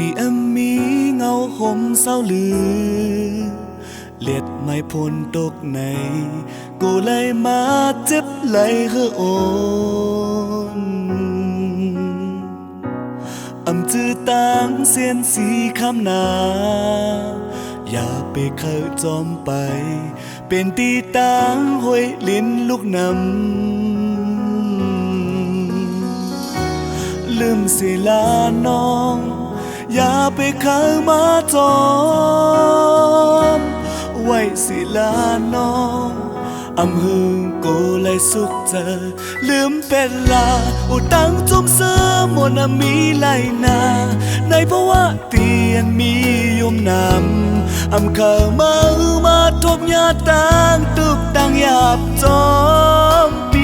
ตีemมีเงาห่มเศร้าลือเลียดไม่พ้นตกในกูเลยมาเจ็บไหลเฮอโอนอำจือต่างเสียนสีคำนาอย่าไปเข้าจอมไปเป็นตีต่างห้วยลิ้นลูกนำลืมสิลาน้องอย่าไปเข้ามาจอมไว้สิลาน้องอำหึงกูเลยสุขเจอลืมเป็นลาอุตังจุ่มเสื้อมวนมีไหลนาในเพราะว่าเตียนมียมนำอำเข้ามาทบยาต่างตุกต่างหยาบจอมปี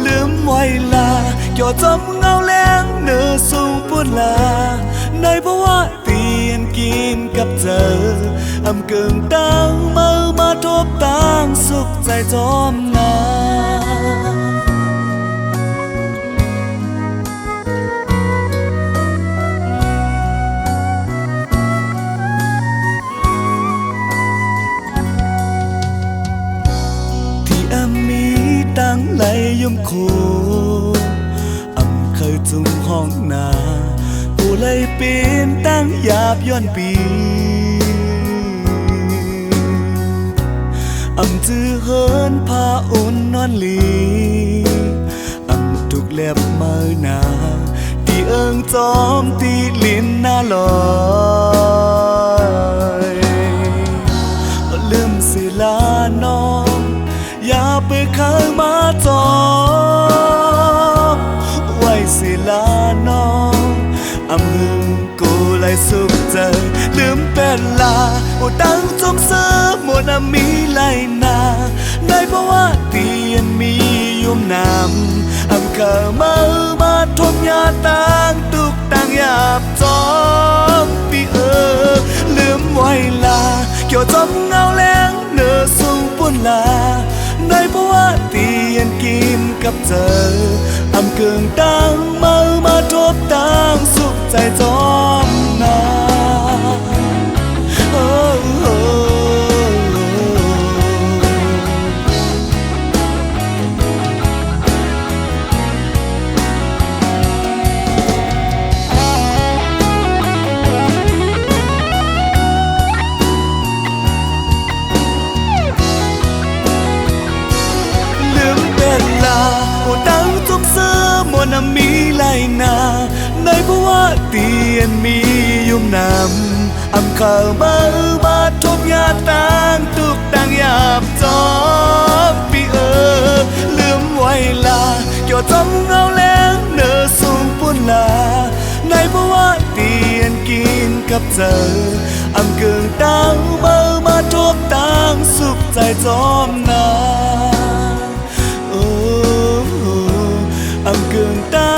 ลืมไว้ลาเกี่ยวจอมเงาแรงเนื้อสูงปุ่นลาในเพราะว่าเตียนกินกับเจออำเกิงต่างมาทบต่างสุขใจจอมนาที่มีตั้งไหลยมโคเคยจุ่มห้องนากูเลยเป็นตั้งหยาบย้อนปีจือเฮินพาอุ่นนอนลีทุกเล็บมือหนาที่เอิงจอมที่ลิ้นหน้าลอยลืมสิลาน้องอย่าไปเข้ามาจอมไว้สิลาน้องอำหึงกูเลยสุขใจลืมเป็นลาอุตังจมเสื้อมวนมีไหลนาได้เพราะว่าเตียนมียมนำอำเข้ามาทบยาต่างตุกต่างหยาบจอมปีลืมไว้ลาเกี่ยวจอมเงาแรงเนื้อสูงปุ่นลาได้เพราะว่าเตียนกินกับเจออำเกิงต่างมาทบต่างสุขใจจอมนามีไหลนาในเพราะว่าเตียนมียุ่มนำอำเข้ามาทบยาต่างตุกต่างหยาบจอมปีลืมไว้ลาเกี่ยวจอมเงาแรงเนื้อสูงปุ่นลาในเพราะว่าเตียนกินกับเจออำเกิงต่างมาทบต่างสุขใจจอมนาอำเกิงต่าง